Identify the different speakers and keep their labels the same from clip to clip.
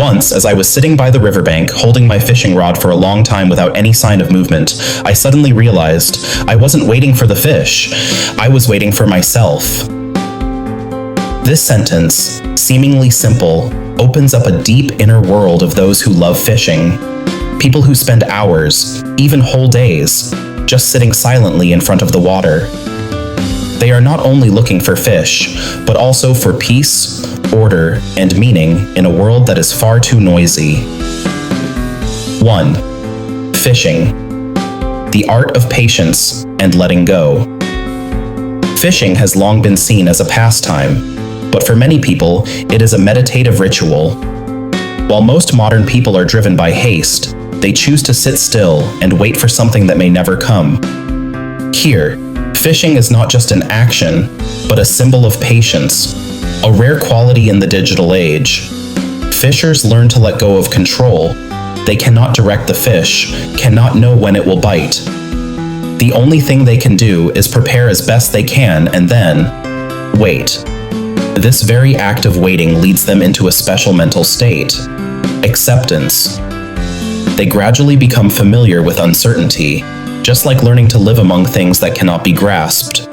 Speaker 1: Once, as I was sitting by the riverbank, holding my fishing rod for a long time without any sign of movement, I suddenly realized I wasn't waiting for the fish. I was waiting for myself. This sentence, seemingly simple, opens up a deep inner world of those who love fishing. People who spend hours, even whole days, just sitting silently in front of the water. They are not only looking for fish, but also for peace, order, and meaning in a world that is far too noisy. 1. Fishing. The art of patience and letting go. Fishing has long been seen as a pastime, but for many people, it is a meditative ritual. While most modern people are driven by haste, they choose to sit still and wait for something that may never come. Here, fishing is not just an action, but a symbol of patience, a rare quality in the digital age. Fishers learn to let go of control. They cannot direct the fish, cannot know when it will bite. The only thing they can do is prepare as best they can and then wait. This very act of waiting leads them into a special mental state, acceptance. They gradually become familiar with uncertainty, just like learning to live among things that cannot be grasped.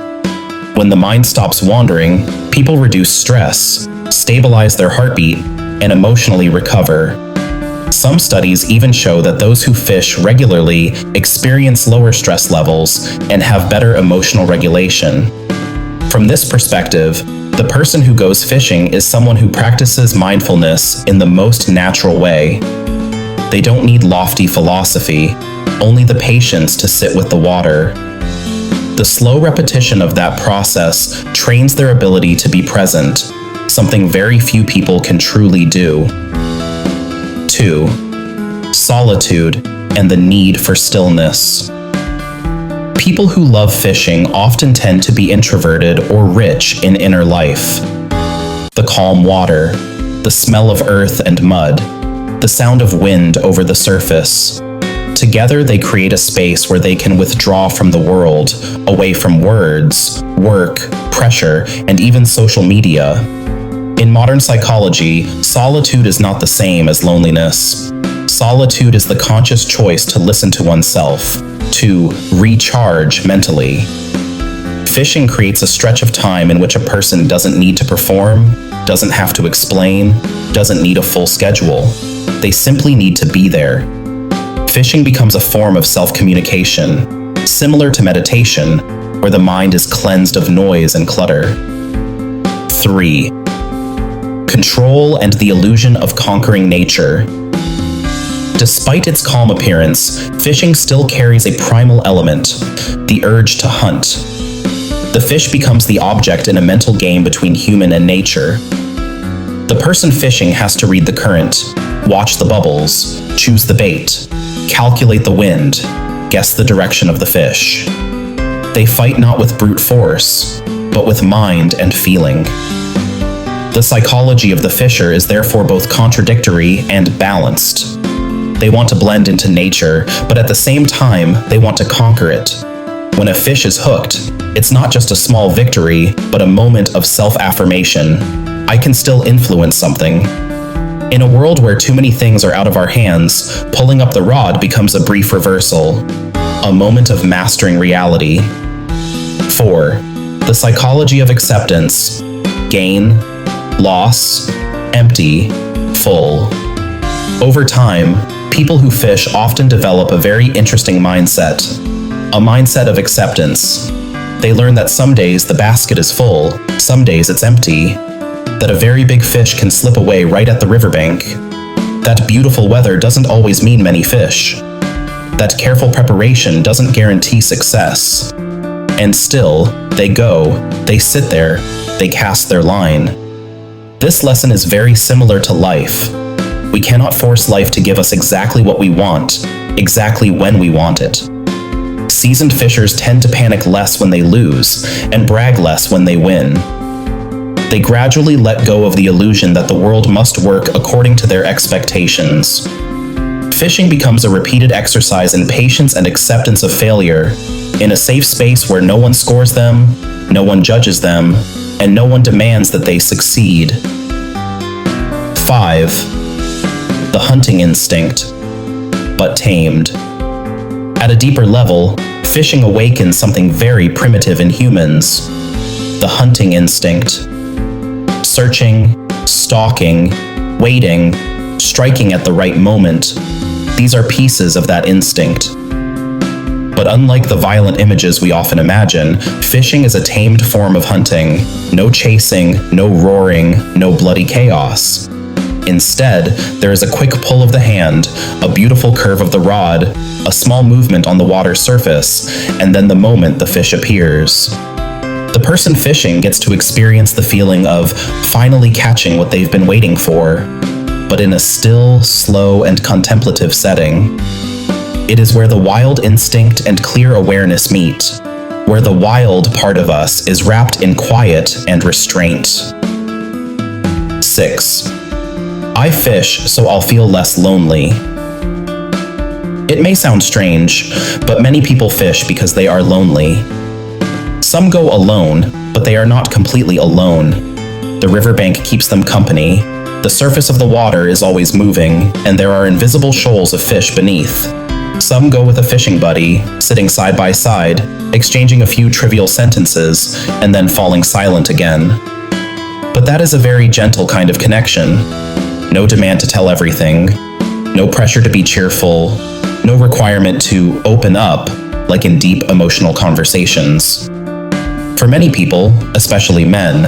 Speaker 1: When the mind stops wandering, people reduce stress, stabilize their heartbeat, and emotionally recover. Some studies even show that those who fish regularly experience lower stress levels and have better emotional regulation. From this perspective, the person who goes fishing is someone who practices mindfulness in the most natural way. They don't need lofty philosophy, only the patience to sit with the water. The slow repetition of that process trains their ability to be present, something very few people can truly do. 2. Solitude and the need for stillness. People who love fishing often tend to be introverted or rich in inner life. The calm water, the smell of earth and mud, the sound of wind over the surface. Together they create a space where they can withdraw from the world, away from words, work, pressure, and even social media. In modern psychology, solitude is not the same as loneliness. Solitude is the conscious choice to listen to oneself, to recharge mentally. Fishing creates a stretch of time in which a person doesn't need to perform, doesn't have to explain, doesn't need a full schedule. They simply need to be there. Fishing becomes a form of self-communication, similar to meditation, where the mind is cleansed of noise and clutter. 3. Control and the illusion of conquering nature. Despite its calm appearance, fishing still carries a primal element, the urge to hunt. The fish becomes the object in a mental game between human and nature. The person fishing has to read the current, watch the bubbles, choose the bait, calculate the wind, guess the direction of the fish. They fight not with brute force, but with mind and feeling. The psychology of the fisher is therefore both contradictory and balanced. They want to blend into nature, but at the same time, they want to conquer it. When a fish is hooked, it's not just a small victory, but a moment of self-affirmation. I can still influence something. In a world where too many things are out of our hands, pulling up the rod becomes a brief reversal, a moment of mastering reality. 4. The psychology of acceptance. Gain, loss, empty, full. Over time, people who fish often develop a very interesting mindset, a mindset of acceptance. They learn that some days the basket is full, some days it's empty, that a very big fish can slip away right at the riverbank, that beautiful weather doesn't always mean many fish, that careful preparation doesn't guarantee success. And still, they go, they sit there, they cast their line. This lesson is very similar to life. We cannot force life to give us exactly what we want, exactly when we want it. Seasoned fishers tend to panic less when they lose, and brag less when they win. They gradually let go of the illusion that the world must work according to their expectations. Fishing becomes a repeated exercise in patience and acceptance of failure, in a safe space where no one scores them, no one judges them, and no one demands that they succeed. 5. the hunting instinct, but tamed. At a deeper level, fishing awakens something very primitive in humans, the hunting instinct. Searching, stalking, waiting, striking at the right moment, these are pieces of that instinct. But unlike the violent images we often imagine, fishing is a tamed form of hunting. No chasing, no roaring, no bloody chaos. Instead, there is a quick pull of the hand, a beautiful curve of the rod, a small movement on the water surface, and then the moment the fish appears. The person fishing gets to experience the feeling of finally catching what they've been waiting for, but in a still, slow, and contemplative setting. It is where the wild instinct and clear awareness meet, where the wild part of us is wrapped in quiet and restraint. 6. I fish so I'll feel less lonely. It may sound strange, but many people fish because they are lonely. Some go alone, but they are not completely alone. The riverbank keeps them company. The surface of the water is always moving, and there are invisible shoals of fish beneath. Some go with a fishing buddy, sitting side by side, exchanging a few trivial sentences, and then falling silent again. But that is a very gentle kind of connection. No demand to tell everything, no pressure to be cheerful, no requirement to open up, like in deep emotional conversations. For many people, especially men,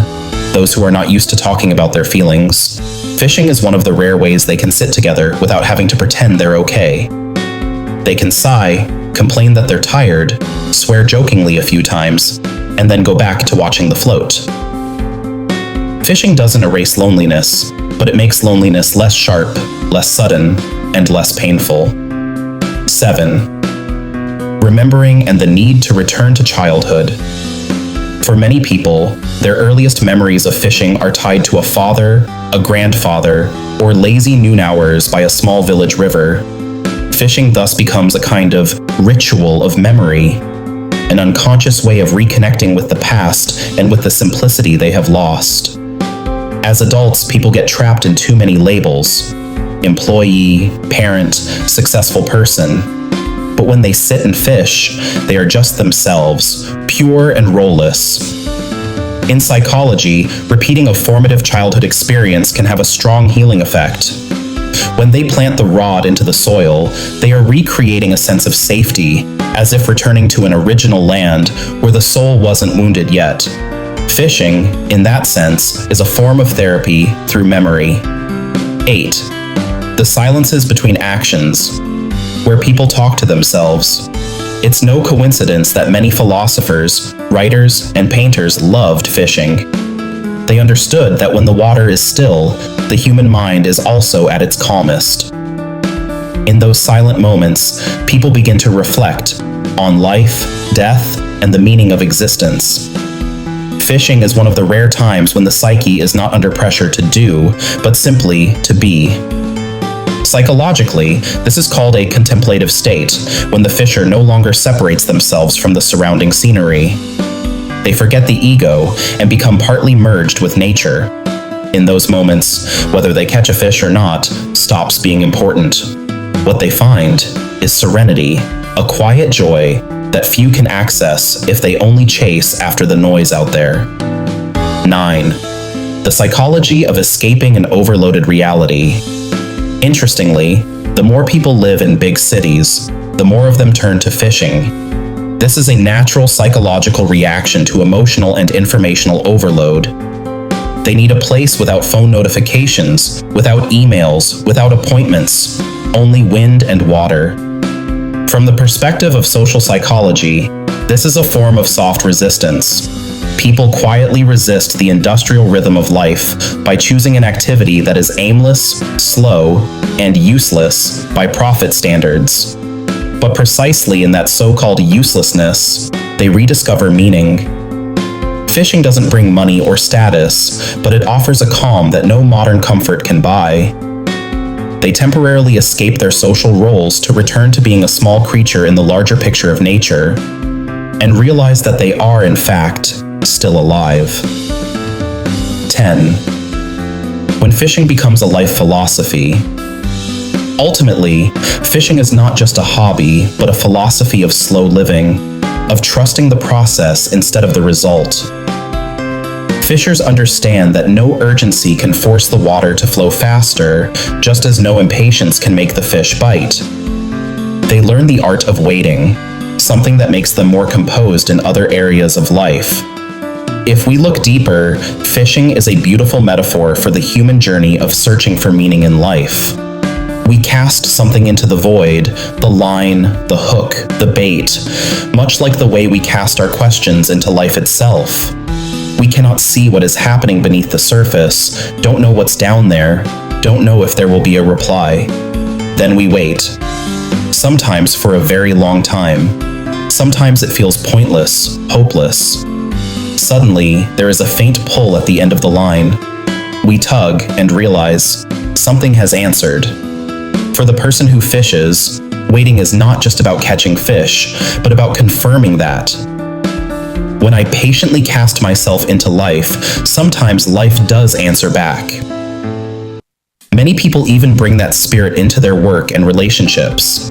Speaker 1: those who are not used to talking about their feelings, fishing is one of the rare ways they can sit together without having to pretend they're okay. They can sigh, complain that they're tired, swear jokingly a few times, and then go back to watching the float. Fishing doesn't erase loneliness, but it makes loneliness less sharp, less sudden, and less painful. 7. Remembering and the need to return to childhood. For many people, their earliest memories of fishing are tied to a father, a grandfather, or lazy noon hours by a small village river. Fishing thus becomes a kind of ritual of memory, an unconscious way of reconnecting with the past and with the simplicity they have lost. As adults, people get trapped in too many labels: employee, parent, successful person. But when they sit and fish, they are just themselves, pure and role-less. In psychology, repeating a formative childhood experience can have a strong healing effect. When they plant the rod into the soil, they are recreating a sense of safety, as if returning to an original land where the soul wasn't wounded yet. Fishing, in that sense, is a form of therapy through memory. 8. The silences between actions, where people talk to themselves. It's no coincidence that many philosophers, writers, and painters loved fishing. They understood that when the water is still, the human mind is also at its calmest. In those silent moments, people begin to reflect on life, death, and the meaning of existence. Fishing is one of the rare times when the psyche is not under pressure to do, but simply to be. Psychologically, this is called a contemplative state, when the fisher no longer separates themselves from the surrounding scenery. They forget the ego and become partly merged with nature. In those moments, whether they catch a fish or not stops being important. What they find is serenity, a quiet joy that few can access if they only chase after the noise out there. 9. The psychology of escaping an overloaded reality. Interestingly, the more people live in big cities, the more of them turn to fishing. This is a natural psychological reaction to emotional and informational overload. They need a place without phone notifications, without emails, without appointments, only wind and water. From the perspective of social psychology, this is a form of soft resistance. People quietly resist the industrial rhythm of life by choosing an activity that is aimless, slow, and useless by profit standards. But precisely in that so-called uselessness, they rediscover meaning. Fishing doesn't bring money or status, but it offers a calm that no modern comfort can buy. They temporarily escape their social roles to return to being a small creature in the larger picture of nature, and realize that they are, in fact, still alive. 10. When fishing becomes a life philosophy. Ultimately, fishing is not just a hobby, but a philosophy of slow living, of trusting the process instead of the result. Fishers understand that no urgency can force the water to flow faster, just as no impatience can make the fish bite. They learn the art of waiting, something that makes them more composed in other areas of life. If we look deeper, fishing is a beautiful metaphor for the human journey of searching for meaning in life. We cast something into the void, the line, the hook, the bait, much like the way we cast our questions into life itself. We cannot see what is happening beneath the surface, don't know what's down there, don't know if there will be a reply. Then we wait. Sometimes for a very long time. Sometimes it feels pointless, hopeless. Suddenly, there is a faint pull at the end of the line. We tug and realize something has answered. For the person who fishes, waiting is not just about catching fish, but about confirming that. When I patiently cast myself into life, sometimes life does answer back. Many people even bring that spirit into their work and relationships.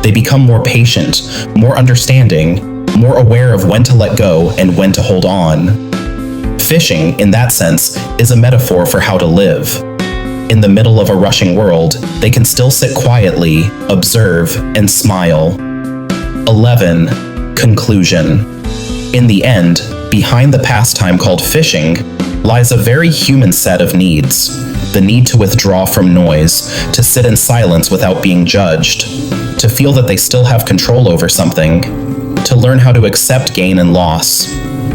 Speaker 1: They become more patient, more understanding, more aware of when to let go and when to hold on. Fishing, in that sense, is a metaphor for how to live. In the middle of a rushing world, they can still sit quietly, observe, and smile. 11. Conclusion. In the end, behind the pastime called fishing, lies a very human set of needs. The need to withdraw from noise, to sit in silence without being judged, to feel that they still have control over something, to learn how to accept gain and loss,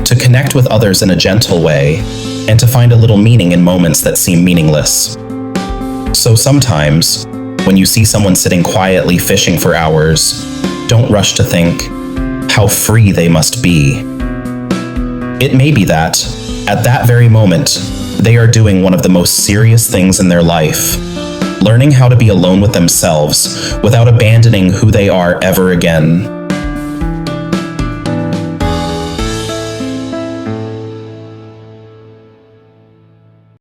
Speaker 1: to connect with others in a gentle way, and to find a little meaning in moments that seem meaningless. So sometimes, when you see someone sitting quietly fishing for hours, don't rush to think, how free they must be. It may be that, at that very moment, they are doing one of the most serious things in their life, learning how to be alone with themselves without abandoning who they are ever again.